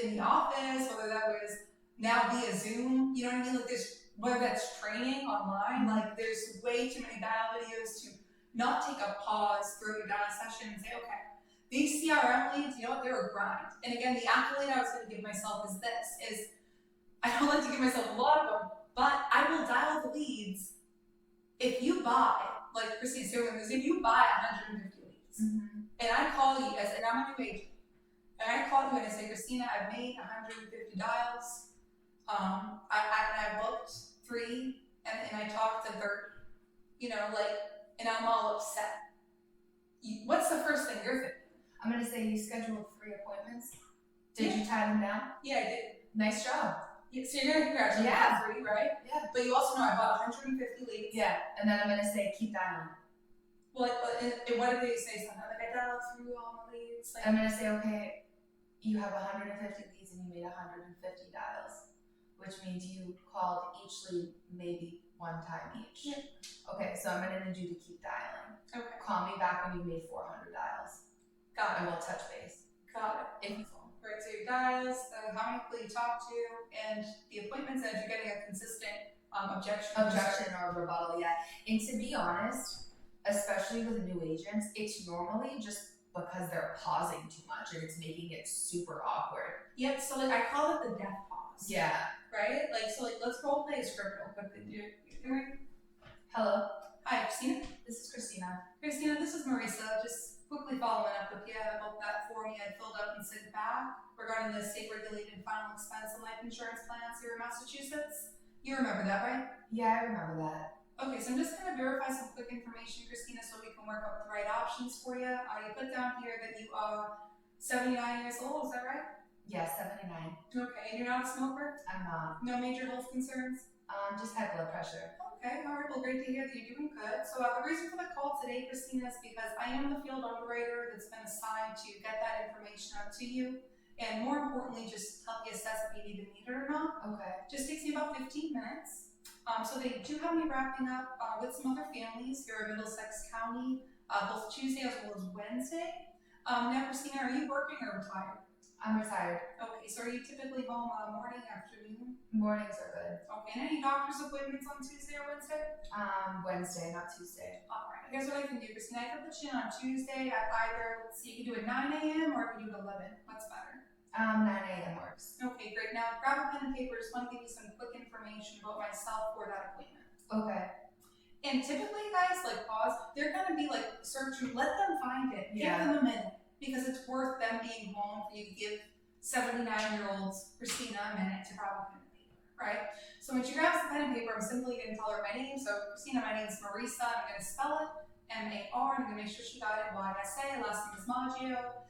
in the office, whether that was now via Zoom, you know what I mean? Like whether that's training online, like there's way too many dial videos to not take a pause through your dial session and say, okay, these CRM leads, you know what, they're a grind. And again, the accolade I was going to give myself is I don't like to give myself a lot of them, but I will dial the leads if you buy, like Christine Stewart, if you buy 150 leads, and I call you, and I'm a new agent, and I call you and I say, Christina, I've made 150 dials, I booked 3, and I talked to 30, and I'm all upset. What's the first thing you're thinking? I'm gonna say you scheduled 3 appointments. Did you tie them down? Yeah, I did. Nice job. Yeah, so you're gonna congratulate me on 3, right? Yeah. But you also know I bought 150 leads. Yeah, and then I'm gonna say keep dialing. Well, and what did they say? Something like I dialed through all my leads. Like, I'm gonna say, okay, you have 150 leads and you made 150 dials, which means you called each lead maybe 1 time each. Yeah. Okay, so I'm gonna need you to keep dialing. Okay. Call me back when you made 400 dials. Got it. And we'll touch base. Got it. If you Right, so your dials, how many people you talk to, and the appointments, and you're getting a consistent objection or rebuttal, yeah. And to be honest, especially with new agents, it's normally just because they're pausing too much and it's making it super awkward. Yep, so like I call it the death pause. Yeah. Right? Let's role play a script real quickly. Hello. Hi, Christina. This is Christina. Christina, this is Marisa. Just quickly following up with you about that form you had filled out and sent back regarding the state-regulated final expense and life insurance plans here in Massachusetts. You remember that, right? Yeah, I remember that. Okay, so I'm just going to verify some quick information, Christina, so we can work out the right options for you. You put down here that you are 79 years old, is that right? Yeah, 79. Okay, and you're not a smoker? I'm not. No major health concerns? Just high blood pressure. Okay, all right, well, great to hear that you're doing good. So the reason for the call today, Christina, is because I am the field underwriter that's been assigned to get that information out to you, and more importantly, just help you assess if you need to meet it or not. Okay. Just takes me about 15 minutes. So they do have me wrapping up with some other families here in Middlesex County, both Tuesday as well as Wednesday. Now, Christina, are you working or retired? I'm retired. Okay, so are you typically home morning, afternoon? Mornings are good. Okay, and any doctor's appointments on Tuesday or Wednesday? Wednesday, not Tuesday. All right, here's what I can do, Christina. I can put you in on Tuesday at either, let's see, you can do it 9 a.m. or you can do it 11. What's better? 9 a.m. works. Okay, great. Now, grab a pen and paper. Just want to give you some quick information about myself for that appointment. Okay. And typically, guys, like pause, they're going to be like searching, let them find it. Yeah. Give them a minute because it's worth them being home for you to give 79-year-old Christina a minute to grab a pen and paper, right? So when she grabs the pen and paper, I'm simply going to tell her my name. So, Christina, my name is Marisa. I'm going to spell it M-A-R. I'm going to make sure she got it Y-S-A. Last name is Maggio.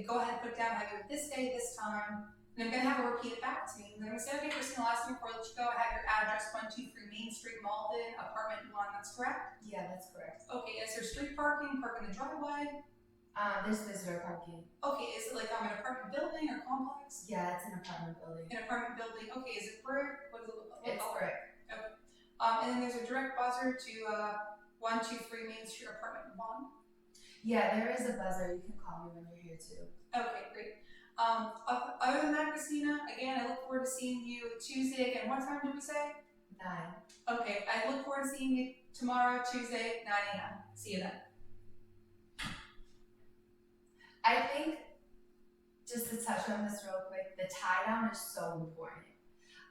Go ahead and put down, have you this day, this time. And I'm going to have her repeat it back to me. And then I'm going to say, okay, Christina, last time before I let you go, I have your address, 123 Main Street, Malden, apartment 1. That's correct? Yeah, that's correct. Okay, is there street parking, park in the driveway? There's visitor parking. Okay, is it like an apartment building or complex? Yeah, it's an apartment building. An apartment building. Okay, is it brick? What does it look like? It's brick. Okay. And then there's a direct buzzer to 123 Main Street, apartment 1. Yeah, there is a buzzer. You can call me when you're here too. Okay, great. Other than that, Christina, again, I look forward to seeing you Tuesday. Again, what time did we say? 9. Okay, I look forward to seeing you tomorrow, Tuesday, 9 a.m. See you then. I think, just to touch on this real quick, the tie down is so important.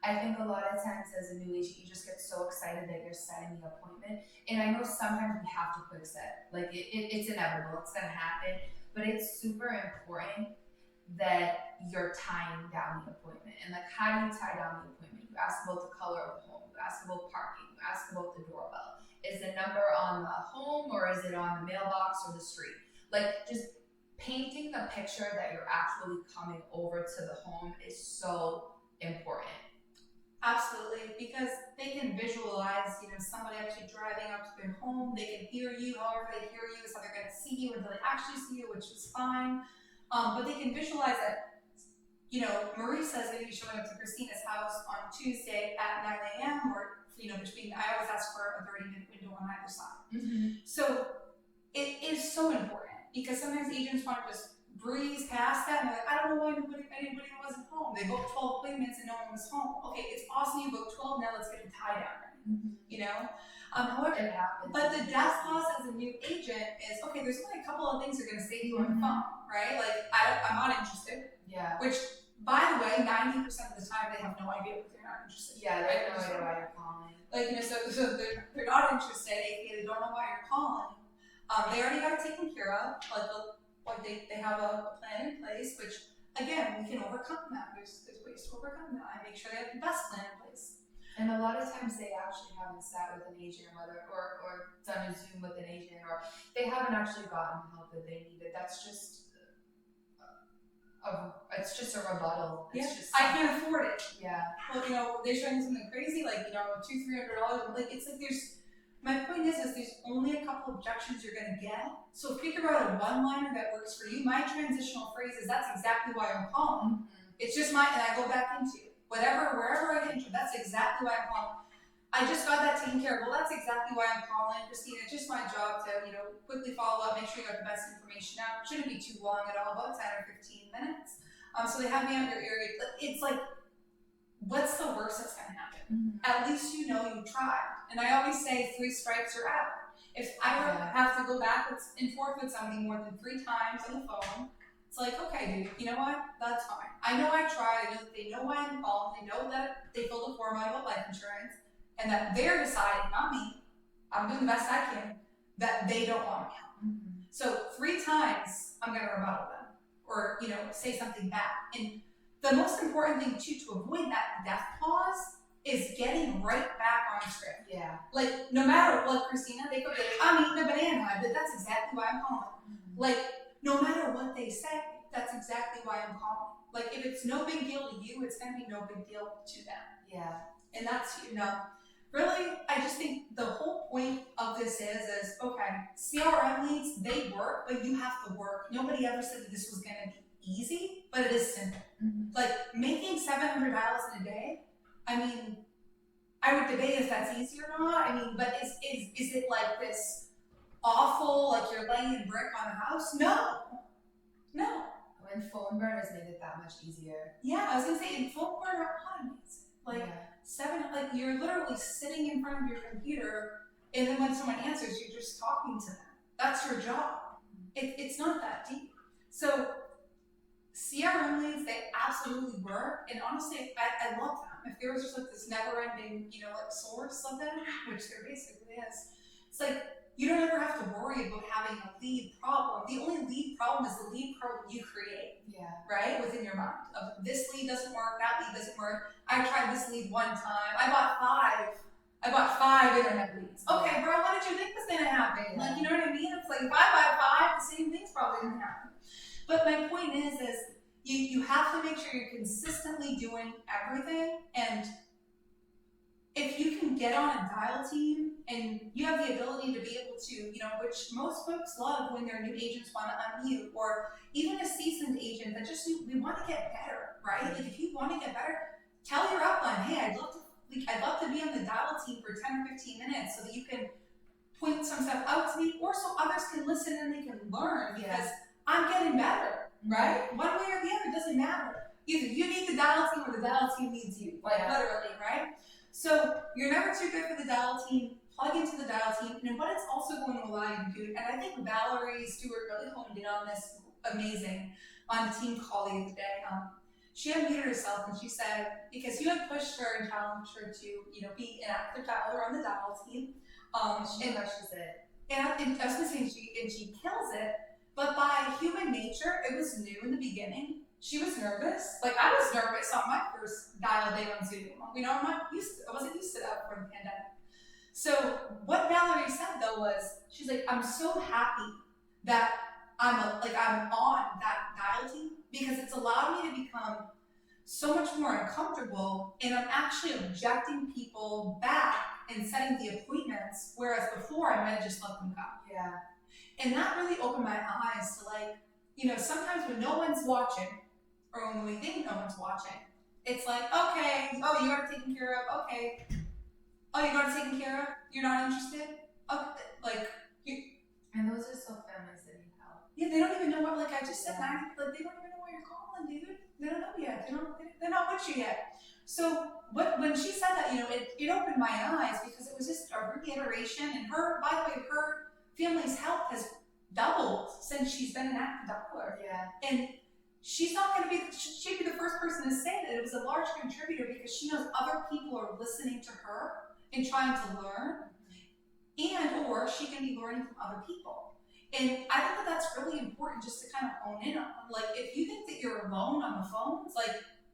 I think a lot of times as a new agent, you just get so excited that you're setting the appointment. And I know sometimes we have to quick set. Like, it's inevitable, it's gonna happen. But it's super important that you're tying down the appointment. And like, how do you tie down the appointment? You ask about the color of the home, you ask about parking, you ask about the doorbell. Is the number on the home or is it on the mailbox or the street? Like, just painting the picture that you're actually coming over to the home is so important. Absolutely, because they can visualize, somebody actually driving up to their home. They can hear you. However they hear you is how they're going to see you until they actually see you, which is fine. But they can visualize that. Marie says maybe showing up to Christina's house on Tuesday at 9 a.m. or between. I always ask for a 30-minute window on either side. Mm-hmm. So it is so important because sometimes agents want to just breeze past that and they're like, I don't know why anybody wasn't home. They booked 12 appointments and no one was home. Okay, it's awesome you booked 12, now let's get a tie down. However, It happens. but the death clause as a new agent is, okay, there's only a couple of things they're going to say to you on the phone, right? Like, I'm not interested. Yeah. Which, by the way, 90% of the time they have no idea if they're not interested. Yeah, they have no idea why you're calling. Like, so they're not interested, aka they don't know why you're calling. They already got it taken care of, they have a plan in place, which again we can overcome that. There's ways to overcome that. I make sure they have the best plan in place. And a lot of times they actually haven't sat with an agent or done a Zoom with an agent, or they haven't actually gotten the help that they needed. That's just it's just a rebuttal. It's just I can't afford it. Yeah. Well, they're showing something crazy like $200-$300. Like it's like my point is there's only a couple objections you're gonna get. So figure out a one-liner that works for you. My transitional phrases, that's exactly why I'm calling. Mm-hmm. It's just and I go back into it. Wherever I get into, that's exactly why I'm calling. I just got that taken care of. Well, that's exactly why I'm calling, Christina. It's just my job to, quickly follow up, make sure you got the best information out. It shouldn't be too long at all, about 10 or 15 minutes. So they have me out your area. It's like, what's the worst that's gonna happen? Mm-hmm. At least you tried. And I always say 3 strikes are out. If I have to go backwards and forth with somebody more than 3 times on the phone, it's like, okay, dude, you know what? That's fine. I know I tried. I know that they know why I'm calling. They know that they filled a form out about life insurance, and that they're deciding, not me. I'm doing the best I can. That they don't want me home. Mm-hmm. So 3 times, I'm gonna rebuttal them, or say something back. And the most important thing too to avoid that death clause is getting right back on script. Yeah. Like, no matter what, Christina, they could be like, I'm eating a banana, but that's exactly why I'm calling. Mm-hmm. Like, no matter what they say, that's exactly why I'm calling. Like, if it's no big deal to you, it's gonna be no big deal to them. Yeah. And that's, really, I just think the whole point of this is okay, CRM leads, they work, but you have to work. Nobody ever said that this was gonna be easy, but it is simple. Mm-hmm. Like, making 700 dials in a day, I mean, I would debate if that's easy or not. I mean, but is it like this awful, like you're laying brick on a house? No. When phone burners made it that much easier. Yeah, I was gonna say, in phone burner automates. Like, you're literally sitting in front of your computer, and then when someone answers, you're just talking to them. That's your job. It's not that deep. So, CRM leads, they absolutely work, and honestly, I love them. If there was just like this never-ending, source of them, which there basically is, it's like, you don't ever have to worry about having a lead problem. The only lead problem is the lead problem you create. Yeah. Right? Within your mind. Of this lead doesn't work, that lead doesn't work. I tried this lead one time. I bought 5 internet leads. Okay, bro, what did you think was gonna happen? Yeah. Like, you know what I mean? It's like, if I buy 5, the same thing's probably gonna happen. But my point is you have to make sure you're consistently doing everything, and if you can get on a dial team and you have the ability to be able to, which most folks love when their new agents want to unmute, or even a seasoned agent that just, we want to get better, right? Like if you want to get better, tell your upline, hey, I'd love to be on the dial team for 10 or 15 minutes so that you can point some stuff out to me, or so others can listen and they can learn, because I'm getting better, right? One way or the other, it doesn't matter. Either you need the dial team or the dial team needs you, literally, right? So you're never too good for the dial team. Plug into the dial team, and what it's also going to allow you to do, and I think Valerie Stewart really honed in on this amazing on the team call the other day. She unmuted herself and she said, because you had pushed her and challenged her to, be an active dialer on the dial team. She crushes it. And I was gonna say, she kills it, but by human nature, it was new in the beginning. She was nervous. Like I was nervous on my first dial day on Zoom. I wasn't used to that before the pandemic. So what Valerie said though was, she's like, I'm so happy that I'm on that dial team, because it's allowed me to become so much more uncomfortable, and I'm actually objecting people back and setting the appointments, whereas before I might have just let them go. Yeah. And that really opened my eyes to sometimes when no one's watching, or when we think no one's watching, it's like, okay, oh, you got it taken care of, okay. Oh, you got it taken care of? You're not interested? Okay, And those are so families that need help. Yeah, they don't even know what, I just said, they don't even know why you're calling, dude. They don't know yet. They're not with you yet. So when she said that, it opened my eyes, because it was just a reiteration. And by the way, her family's health has doubled since she's been an active dialer. Yeah. And she'd be the first person to say that it was a large contributor, because she knows other people are listening to her and trying to learn, or she can be learning from other people. And I think that that's really important, just to kind of hone in on. If you think that you're alone on the phones,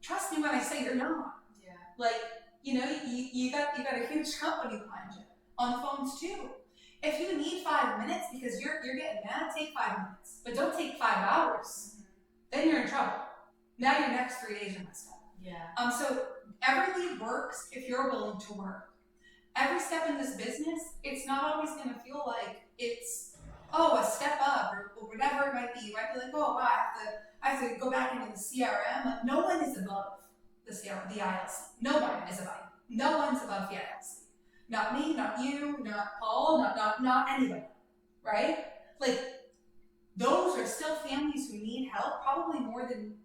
trust me when I say you're not. Yeah. You got a huge company behind you on the phones too. If you need 5 minutes because you're getting mad, take 5 minutes, but don't take 5 hours. Then you're in trouble. Now your next 3 days are messed up. Yeah. So every lead works if you're willing to work. Every step in this business, it's not always going to feel like it's a step up or whatever it might be. You might be like, oh, wow, I have to go back into the CRM. No one is above the ILC. No one is above. No one's above the ILC. Not me, not you, not Paul, not anybody, right? Those are still families who need help, probably more than,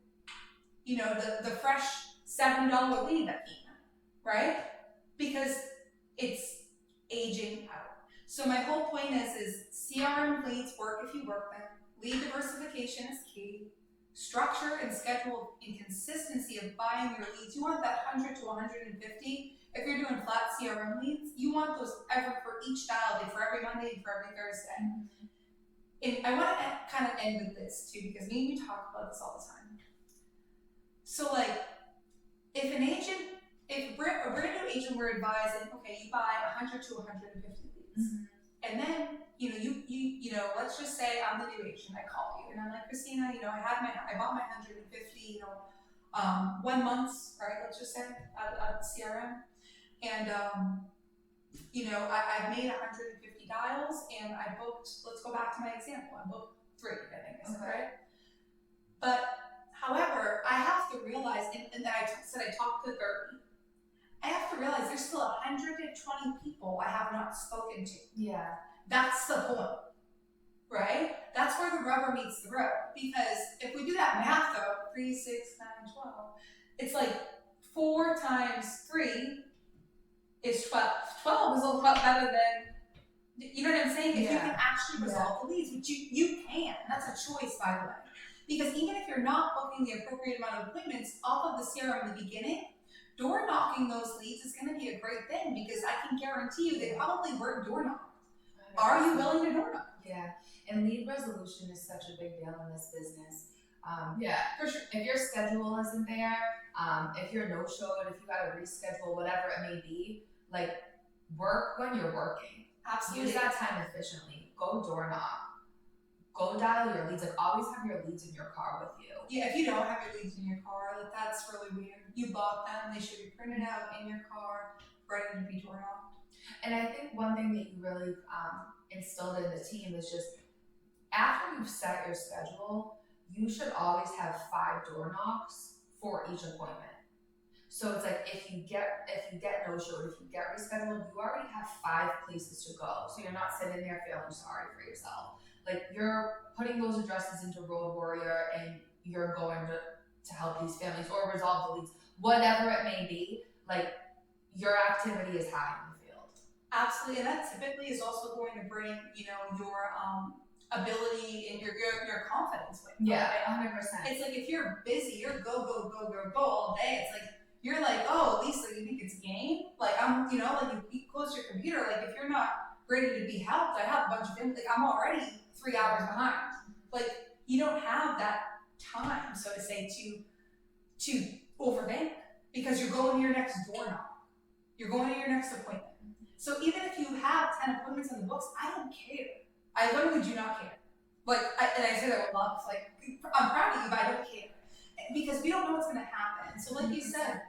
the fresh $7 lead that came in, right? Because it's aging out. So my whole point is CRM leads work if you work them. Lead diversification is key. Structure and schedule and consistency of buying your leads. You want that 100 to 150. If you're doing flat CRM leads, you want those for each dial day, for every Monday and for every Thursday. And I want to kind of end with this too, because me and you talk about this all the time. So if we're a brand new agent, we're advising, okay, you buy 100 to 150 leads. And then, let's just say I'm the new agent, I call you, and I'm like, Christina, I bought my 150, 1 month, right, let's just say, out of the CRM. And, I've made 150 dials, and I booked, let's go back to my example, I booked 3, I think I said, right? But, however, I have to realize, and I said I talked to 30, I have to realize there's still 120 people I have not spoken to. Yeah. That's the point, right? That's where the rubber meets the road. Because if we do that math though, 3, 6, 9, 12, it's 4 times 3 is 12. 12 is a lot better than, you know what I'm saying? If you can actually resolve the leads, which you can. That's a choice, by the way. Because even if you're not booking the appropriate amount of appointments off of the CRM in the beginning, door knocking those leads is going to be a great thing, because I can guarantee you they probably weren't door knocked. Are you willing to door knock? Yeah, and lead resolution is such a big deal in this business. Yeah, for sure. If your schedule isn't there, if you're no-showed, if you got to reschedule, whatever it may be, work when you're working. Absolutely. Use that time efficiently. Go door knock. Go dial your leads. Always have your leads in your car with you. Yeah, if you don't have your leads in your car, that's really weird. You bought them, they should be printed out in your car, ready to be door knocked. And I think one thing that you really instilled in the team is just after you've set your schedule, you should always have 5 door knocks for each appointment. So it's like if you get no-showed, if you get rescheduled, you already have 5 places to go. So you're not sitting there feeling sorry for yourself. Like you're putting those addresses into Road Warrior and you're going to help these families or resolve the leads, whatever it may be. Like your activity is high in the field. Absolutely, and that typically is also going to bring, you know, your ability and your confidence with you. Yeah, right? 100%. It's like if you're busy, you're go all day. It's like you're like, oh, Lisa, you think it's a game? Like I'm, you know, like if you close your computer, like if you're not ready to be helped, I have a bunch of things. Like I'm already 3 hours behind. Like you don't have that time, so to say, to overthink because you're going to your next door knock. You're going to your next appointment. So even if you have 10 appointments in the books, I don't care. I literally do not care. Like, and I say that with love. Like, I'm proud of you, but I don't care. Because we don't know what's going to happen. So like you said,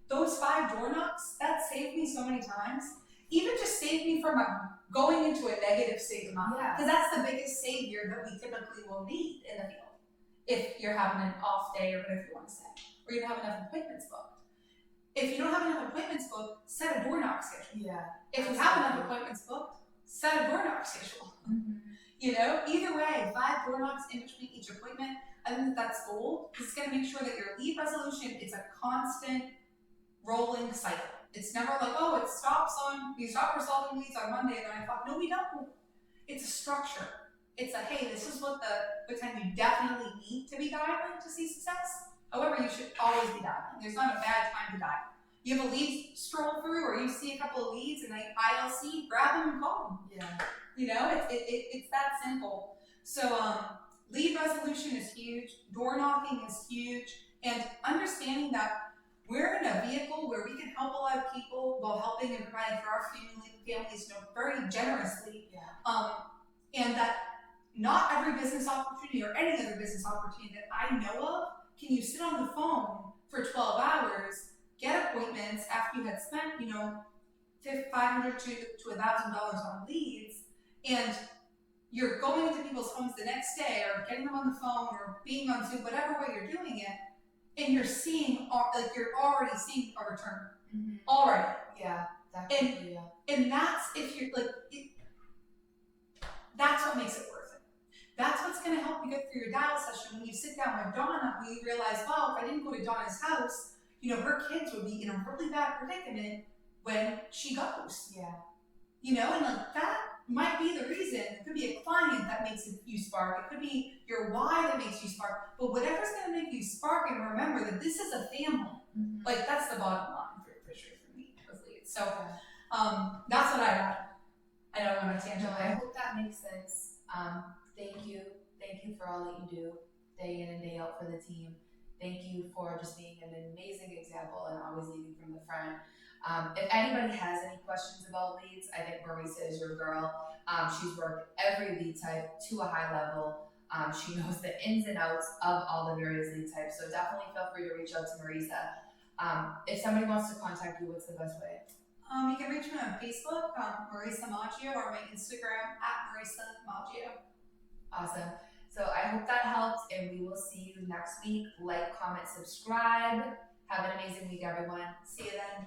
those 5 door knocks, that saved me so many times. Even just saved me from going into a negative state of mind. Because that's the biggest savior that we typically will need in the field. If you're having an off day or whatever you want to say. Or you don't have enough appointments booked. If you don't have enough appointments booked, set a door knock schedule. Yeah. If you have enough appointments booked, set a door knock schedule. You know, either way, 5 door knocks in between each appointment, I think that's gold because it's going to make sure that your lead resolution is a constant rolling cycle. It's never like, oh, we stop resolving leads on Monday at 9 o'clock. No, we don't. It's a structure. It's a, hey, this is what time you definitely need to be dialing to see success. However, you should always be dialing. There's not a bad time to dial. You have a lead stroll through or you see a couple of leads and like ILC, grab them and call them. Yeah. You know, it's that simple. So lead resolution is huge, door knocking is huge, and understanding that we're in a vehicle where we can help a lot of people while helping and providing for our families, you know, very generously. Yeah. And that not every business opportunity or any other business opportunity that I know of can you sit on the phone for 12 hours, get appointments after you had spent, you know, $500 to $1,000 on leads, and you're going into people's homes the next day or getting them on the phone or being on Zoom, whatever way you're doing it, and you're seeing, like you're already seeing a return. Already. Yeah, definitely. And that's if you're like, that's what makes it worth it. That's what's going to help you get through your dial session. When you sit down with Donna, we realize, well, if I didn't go to Donna's house, you know, her kids would be in a really bad predicament when she goes. Yeah. You know, and like that might be the reason. It could be a client that makes you spark. It could be your why that makes you spark. But whatever's going to make you spark, and remember that this is a family. Like that's the bottom line for sure for me with leads. So that's what I got. I know I'm on a tangent. No, I hope that makes sense. Thank you for all that you do day in and day out for the team. Thank you for just being an amazing example and always leading from the front. If anybody has any questions about leads, I think Marisa is your girl. She's worked every lead type to a high level. She knows the ins and outs of all the various lead types, so definitely feel free to reach out to Marisa. If somebody wants to contact you, what's the best way? You can reach me on Facebook, Marisa Maggio, or my Instagram @Marisa Maggio. Awesome. So I hope that helps, and we will see you next week. Like, comment, subscribe. Have an amazing week, everyone. See you then.